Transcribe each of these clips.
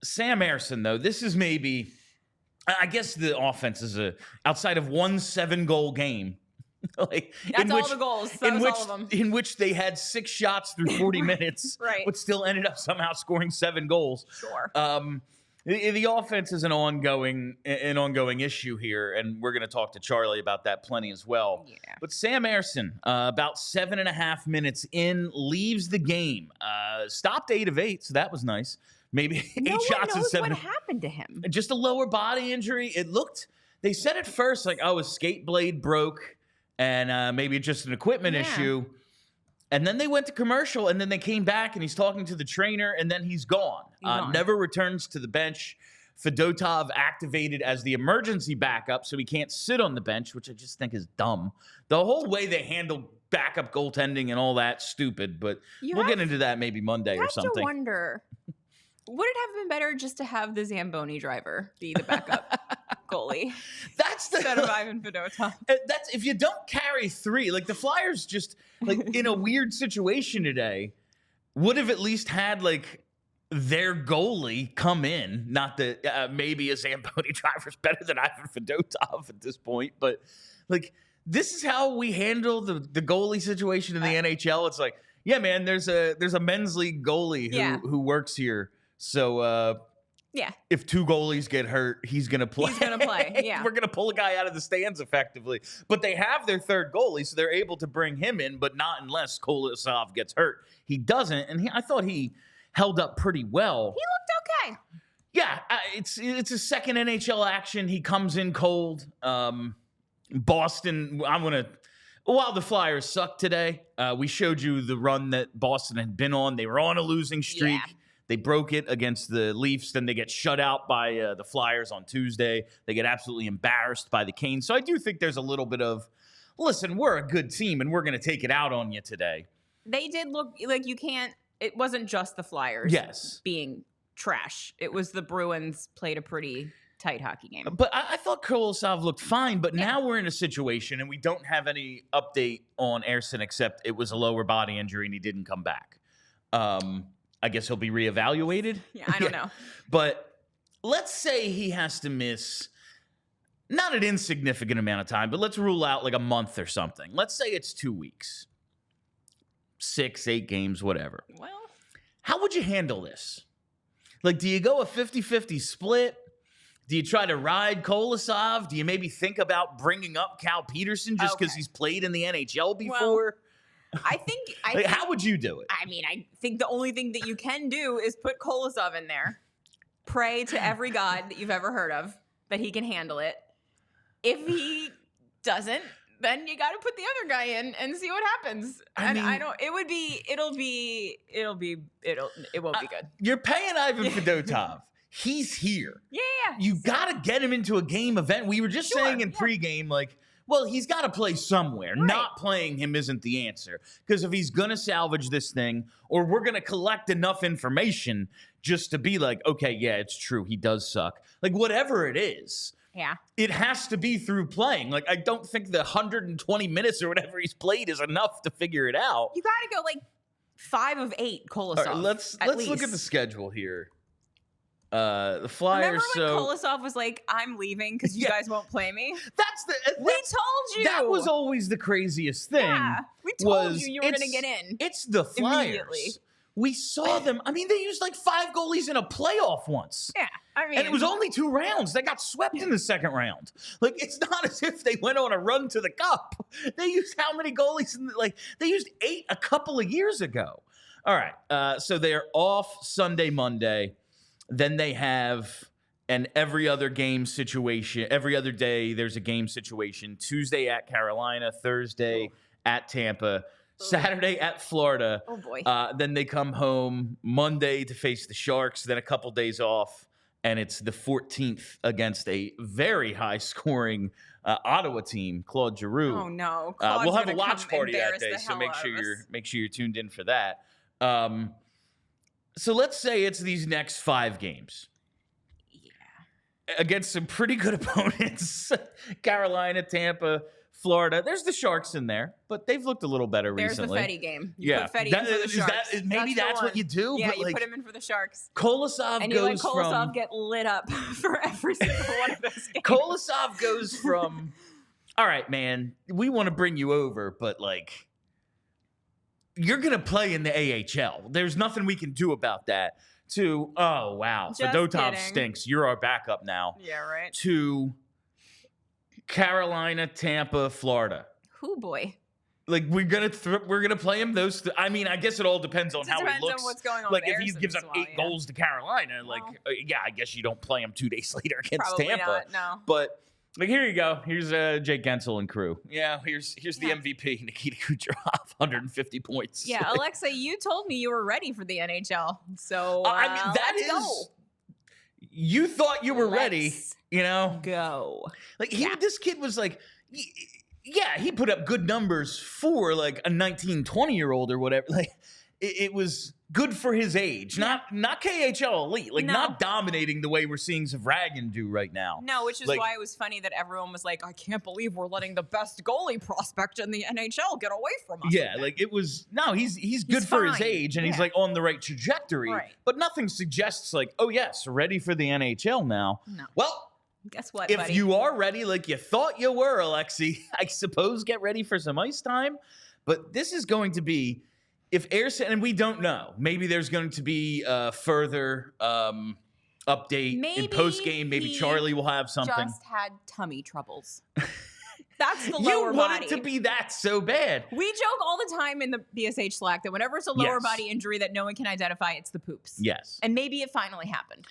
Sam Ersson, though, this is maybe, I guess the offense is outside of one 7-goal game. Like that's all the goals. That was all of them. In which they had 6 shots through 40 minutes, right, but still ended up somehow scoring 7 goals. Sure. The offense is an ongoing issue here, and we're going to talk to Charlie about that plenty as well. Yeah. But Sam Ersson, about 7.5 minutes in, leaves the game. Stopped 8 of 8, so that was nice. Maybe 8 shots and 7. What happened to him? Just a lower body injury. It looked. They said at first like, oh, his skate blade broke, and maybe just an equipment issue. And then they went to commercial, and then they came back, and he's talking to the trainer, and then he's gone. Never returns to the bench. Fedotov activated as the emergency backup, so he can't sit on the bench, which I just think is dumb. The whole way they handle backup goaltending and all that, stupid. But we'll get into that maybe Monday or something. I have to wonder, would it have been better just to have the Zamboni driver be the backup goalie? Instead of Ivan Fedotov. That's if you don't carry 3, like the Flyers just like in a weird situation today, would have at least had like their goalie come in. Not that maybe a Zamboni driver's better than Ivan Fedotov at this point, but like this is how we handle the goalie situation in the NHL. It's like, yeah, man, there's a men's league goalie who works here. So if 2 goalies get hurt, he's going to play. He's going to play, yeah. We're going to pull a guy out of the stands effectively. But they have their 3rd goalie, so they're able to bring him in, but not unless Kolasov gets hurt. He doesn't, and I thought he held up pretty well. He looked okay. Yeah, it's a second NHL action. He comes in cold. Boston, while the Flyers suck today, we showed you the run that Boston had been on. They were on a losing streak. Yeah. They broke it against the Leafs. Then they get shut out by the Flyers on Tuesday. They get absolutely embarrassed by the Canes. So I do think there's a little bit of, listen, we're a good team, and we're going to take it out on you today. They did look like it wasn't just the Flyers being trash. It was the Bruins played a pretty tight hockey game. But I thought Kolasov looked fine, but now we're in a situation, and we don't have any update on Ersson except it was a lower body injury, and he didn't come back. I guess he'll be reevaluated. Yeah, I don't know. But let's say he has to miss not an insignificant amount of time, but let's rule out like a month or something. Let's say it's 2 weeks, 6, 8 games, whatever. Well, how would you handle this? Like, do you go a 50-50 split? Do you try to ride Kolasov? Do you maybe think about bringing up Cal Peterson just because he's played in the NHL before? Well, I think how would you do it? I mean, I think the only thing that you can do is put Kolasov in there. Pray to every god that you've ever heard of that he can handle it. If he doesn't, then you got to put the other guy in and see what happens. It won't be good. You're paying Ivan Fedotov. He's here. Yeah. You got to get him into a game event. We were just saying in pregame, like, well, he's got to play somewhere. Right. Not playing him isn't the answer. Because if he's going to salvage this thing, or we're going to collect enough information just to be like, okay, yeah, it's true. He does suck. Like, whatever it is. Yeah. It has to be through playing. Like, I don't think the 120 minutes or whatever he's played is enough to figure it out. You got to go like 5 of 8 Kolasov. Right, let's look at the schedule here. The Flyers. Remember when Kolasov was like, "I'm leaving because you guys won't play me." We told you. That was always the craziest thing. Yeah, we told you were going to get in. It's the Flyers. We saw them. I mean, they used like 5 goalies in a playoff once. Yeah, I mean, and it was only 2 rounds. They got swept in the second round. Like, it's not as if they went on a run to the cup. They used how many goalies? They used 8 a couple of years ago. All right, so they're off Sunday, Monday. Then they have an every other game situation. Every other day, there's a game situation. Tuesday at Carolina, Thursday at Tampa, Saturday at Florida. Oh, boy. Then they come home Monday to face the Sharks, then a couple days off, and it's the 14th against a very high-scoring Ottawa team, Claude Giroux. Oh, no. We'll have a watch party that day, so make sure you're tuned in for that. So let's say it's these next 5 games. Yeah. Against some pretty good opponents. Carolina, Tampa, Florida. There's the Sharks in there, but they've looked a little better There's recently. the Fetty game. You put Fetty in for the Sharks. Maybe that's what you do. Yeah, but you like, put him in for the Sharks. Kolosov and goes you let Kolosov from get lit up for every single one of those games. Kolosov goes from, all right, man, we want to bring you over, but like, you're gonna play in the AHL. There's nothing we can do about that. To oh wow, Fedotov stinks. You're our backup now. Yeah, right. To Carolina, Tampa, Florida. Who boy? Like we're gonna play him those. I mean, I guess it all depends on how he looks. Depends on what's going on. Like if he gives up 8 goals to Carolina, like I guess you don't play him 2 days later against probably Tampa. Not, no. But like here you go. Here's Jake Gensel and crew. Yeah, here's the MVP, Nikita Kucherov, 150 points. Yeah, Alexa, you told me you were ready for the NHL, so I mean that let's is. Go. You thought you were ready, you know? Go. Like this kid was like. Yeah, he put up good numbers for like a 19, 20-year-old or whatever. Like it was good for his age, not KHL elite, like not dominating the way we're seeing Zavragin do right now. No, which is like, why it was funny that everyone was like, I can't believe we're letting the best goalie prospect in the NHL get away from us. Yeah, like it was he's good for his age and he's like on the right trajectory. Right. But nothing suggests like, oh yes, ready for the NHL now. No. Well, guess what, if you are ready, like you thought you were, Alexi, I suppose get ready for some ice time. But this is going to be, if Ersson, and we don't know, maybe there's going to be a further update in post-game. Maybe Charlie will have something. Just had tummy troubles. That's the lower body. You want it to be that so bad. We joke all the time in the BSH Slack that whenever it's a lower body injury that no one can identify, it's the poops. Yes. And maybe it finally happened.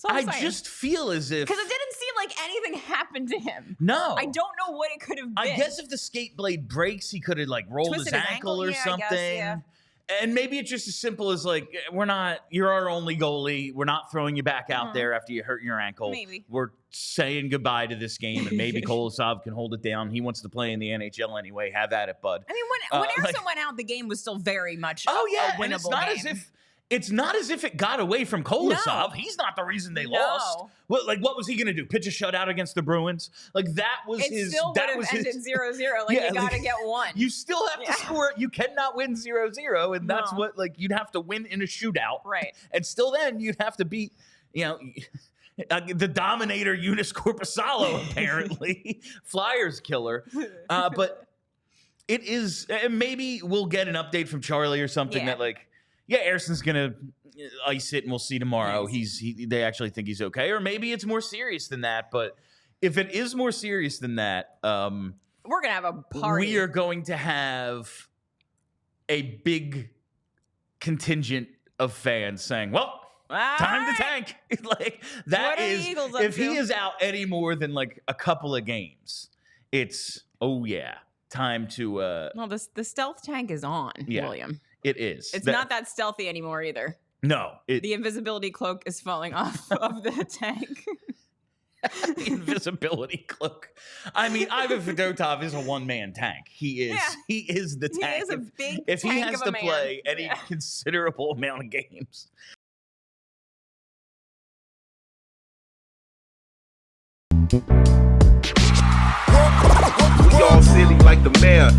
I just feel as if... Because it didn't seem like anything happened to him. No. I don't know what it could have been. I guess if the skate blade breaks, he could have like rolled his ankle or something. Guess, And maybe it's just as simple as like, you're our only goalie. We're not throwing you back out there after you hurt your ankle. Maybe. We're saying goodbye to this game, and maybe Kolosov can hold it down. He wants to play in the NHL anyway. Have at it, bud. I mean, when Ersson went out, the game was still very much a winnable and it's not game. It's not as if it got away from Kolosov. No. He's not the reason they lost. What was he going to do? Pitch a shutout against the Bruins? Like that was his. It still would have ended 0-0. Like you got to get one. You still have to score. You cannot win 0-0, and that's what you'd have to win in a shootout. Right. And still, then you'd have to beat the Dominator Eunice Corpusalo, apparently Flyers killer. But it is. Maybe we'll get an update from Charlie or something that like. Yeah, Ersson's gonna ice it, and we'll see tomorrow. Yes. They actually think he's okay, or maybe it's more serious than that. But if it is more serious than that, we're gonna have a party. We are going to have a big contingent of fans saying, "Well, time to tank." Like that is if he is out any more than like a couple of games, it's time to. Well, the stealth tank is on, William. It is. It's not that stealthy anymore either. No. The invisibility cloak is falling off of the tank. The invisibility cloak. I mean, Ivan Fedotov is a one-man tank. He is. Yeah. He is the tank. He is a big if tank he has of to a man. play any considerable amount of games. We all silly like the mayor.